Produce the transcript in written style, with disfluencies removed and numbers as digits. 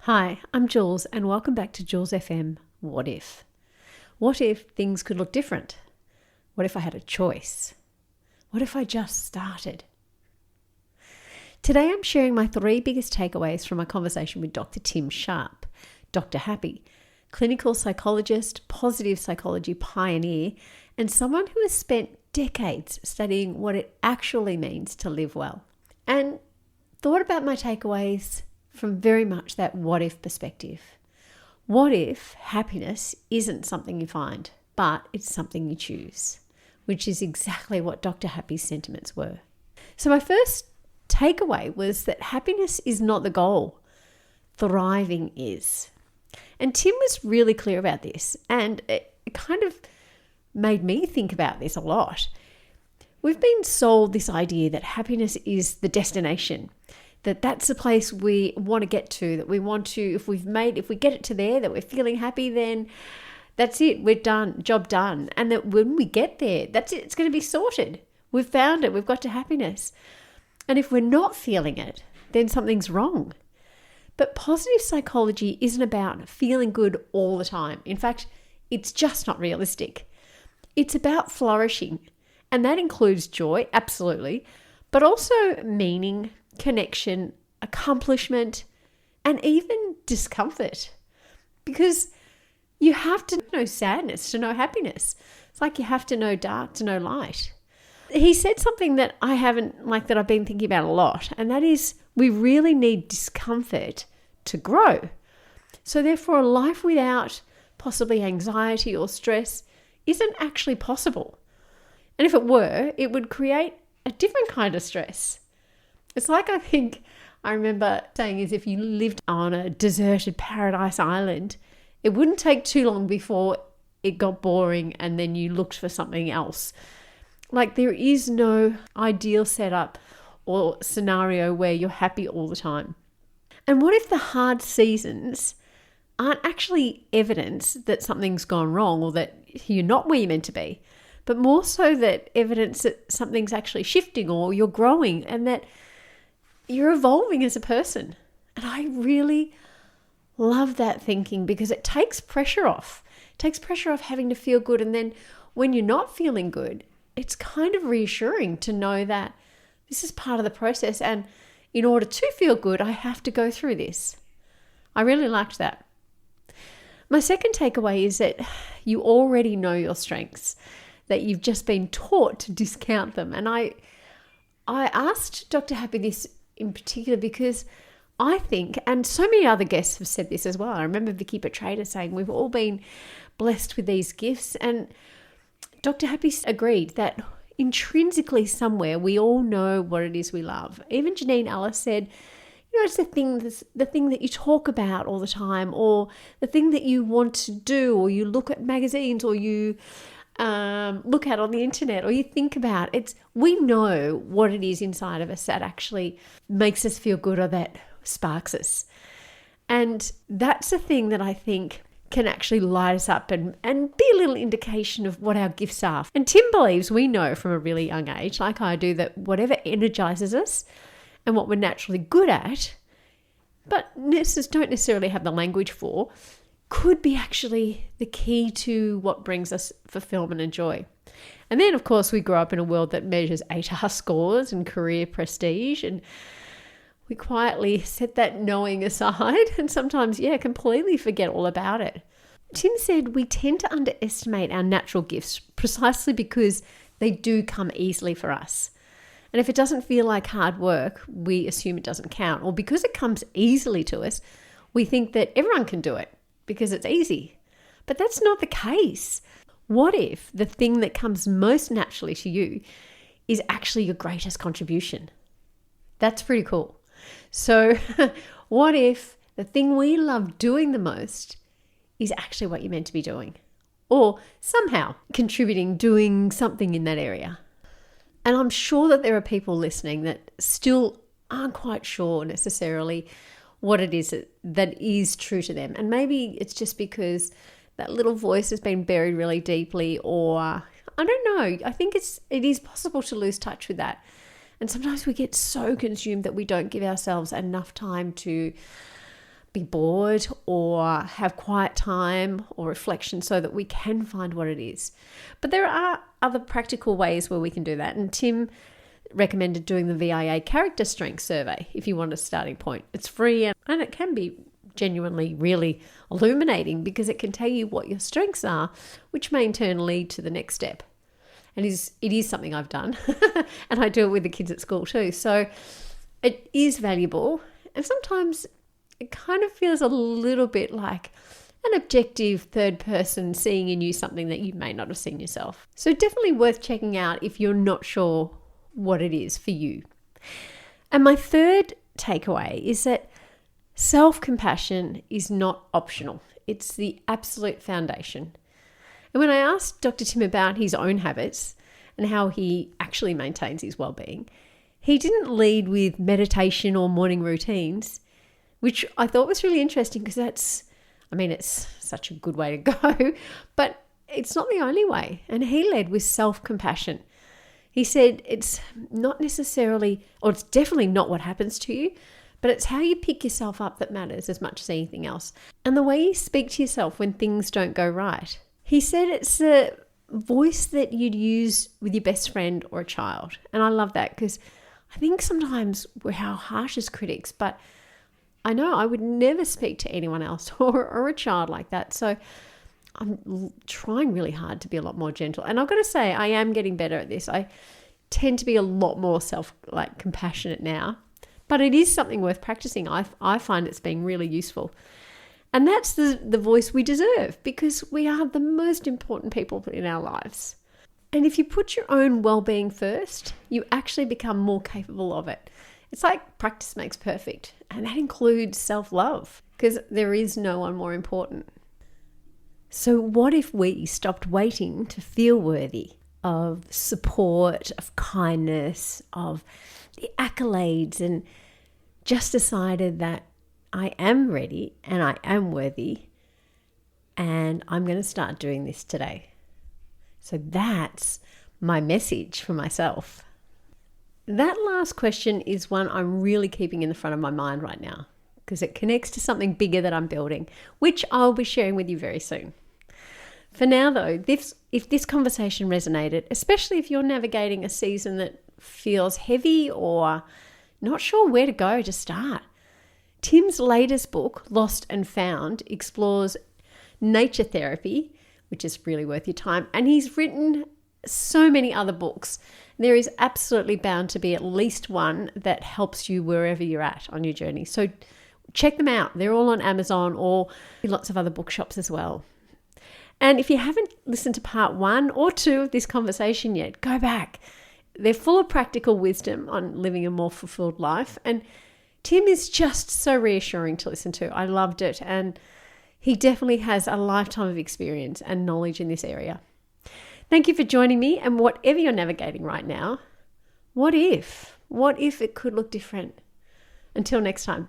Hi, I'm Jules and welcome back to julesFM. What if? What if things could look different? What if I had a choice? What if I just started? Today I'm sharing my 3 biggest takeaways from my conversation with Dr. Tim Sharp, Dr. Happy, clinical psychologist, positive psychology pioneer, and someone who has spent decades studying what it actually means to live well. And thought about my takeaways from very much that what if perspective. What if happiness isn't something you find, but it's something you choose, which is exactly what Dr. Happy's sentiments were. So my first takeaway was that happiness is not the goal. Thriving is. And Tim was really clear about this, and it kind of made me think about this a lot. We've been sold this idea that happiness is the destination, that's the place we want to get to, that we want to, if we get it to there, that we're feeling happy, then that's it, we're done, job done. And that when we get there, that's it, it's going to be sorted. We've found it, we've got to happiness. And if we're not feeling it, then something's wrong. But positive psychology isn't about feeling good all the time. In fact, it's just not realistic. It's about flourishing. And that includes joy, absolutely, but also meaning, connection, accomplishment, and even discomfort. Because you have to know sadness to know happiness. It's like you have to know dark to know light. He said something that that I've been thinking about a lot, and that is we really need discomfort to grow. So therefore, a life without possibly anxiety or stress isn't actually possible. And if it were, it would create a different kind of stress. It's like I remember saying is if you lived on a deserted paradise island, it wouldn't take too long before it got boring and then you looked for something else. Like there is no ideal setup or scenario where you're happy all the time. And what if the hard seasons aren't actually evidence that something's gone wrong or that you're not where you're meant to be, but more so that evidence that something's actually shifting or you're growing and that you're evolving as a person. And I really love that thinking because it takes pressure off. It takes pressure off having to feel good. And then when you're not feeling good, it's kind of reassuring to know that this is part of the process. And in order to feel good, I have to go through this. I really liked that. My second takeaway is that you already know your strengths, that you've just been taught to discount them. And I asked Dr. Happy this in particular because I think, and so many other guests have said this as well. I remember Vicky Petrader saying we've all been blessed with these gifts, and Dr. Happy agreed that intrinsically somewhere we all know what it is we love. Even Janine Ellis said, it's the thing that you talk about all the time, or the thing that you want to do, or you look at magazines, or you look at on the internet, or you think about. We know what it is inside of us that actually makes us feel good or that sparks us. And that's the thing that I think can actually light us up and be a little indication of what our gifts are. And Tim believes we know from a really young age, like I do, that whatever energizes us and what we're naturally good at, but don't necessarily have the language for, could be actually the key to what brings us fulfillment and joy. And then, of course, we grow up in a world that measures HR scores and career prestige, and we quietly set that knowing aside and sometimes, completely forget all about it. Tim said we tend to underestimate our natural gifts precisely because they do come easily for us. And if it doesn't feel like hard work, we assume it doesn't count. Or because it comes easily to us, we think that everyone can do it because it's easy. But that's not the case. What if the thing that comes most naturally to you is actually your greatest contribution? That's pretty cool. So what if the thing we love doing the most is actually what you're meant to be doing? Or somehow contributing, doing something in that area. And I'm sure that there are people listening that still aren't quite sure necessarily what it is that is true to them. And maybe it's just because that little voice has been buried really deeply, or I don't know. I think it is possible to lose touch with that. And sometimes we get so consumed that we don't give ourselves enough time to be bored or have quiet time or reflection so that we can find what it is. But there are other practical ways where we can do that. And Tim recommended doing the VIA character strength survey if you want a starting point. It's free and it can be genuinely really illuminating because it can tell you what your strengths are, which may in turn lead to the next step. And it is something I've done and I do it with the kids at school too. So it is valuable, and sometimes it kind of feels a little bit like an objective third person seeing in you something that you may not have seen yourself. So definitely worth checking out if you're not sure what it is for you. And my third takeaway is that self-compassion is not optional. It's the absolute foundation. And when I asked Dr. Tim about his own habits and how he actually maintains his well-being, he didn't lead with meditation or morning routines, which I thought was really interesting because it's such a good way to go, but it's not the only way. And he led with self-compassion. He said it's not necessarily, or it's definitely not what happens to you, but it's how you pick yourself up that matters as much as anything else. And the way you speak to yourself when things don't go right. He said it's the voice that you'd use with your best friend or a child. And I love that because I think sometimes we're our harshest critics, but I know I would never speak to anyone else or a child like that. So I'm trying really hard to be a lot more gentle. And I've got to say, I am getting better at this. I tend to be a lot more compassionate now, but it is something worth practicing. I find it's being really useful. And that's the voice we deserve because we are the most important people in our lives. And if you put your own well-being first, you actually become more capable of it. It's like practice makes perfect. And that includes self-love because there is no one more important. So what if we stopped waiting to feel worthy of support, of kindness, of the accolades, and just decided that I am ready and I am worthy and I'm going to start doing this today. So that's my message for myself. That last question is one I'm really keeping in the front of my mind right now because it connects to something bigger that I'm building, which I'll be sharing with you very soon. For now though, if this conversation resonated, especially if you're navigating a season that feels heavy or not sure where to go to start, Tim's latest book, Lost and Found, explores nature therapy, which is really worth your time. And he's written so many other books. There is absolutely bound to be at least one that helps you wherever you're at on your journey. So check them out. They're all on Amazon or lots of other bookshops as well. And if you haven't listened to part 1 or 2 of this conversation yet, go back. They're full of practical wisdom on living a more fulfilled life. And Tim is just so reassuring to listen to. I loved it. And he definitely has a lifetime of experience and knowledge in this area. Thank you for joining me. And whatever you're navigating right now, what if? What if it could look different? Until next time.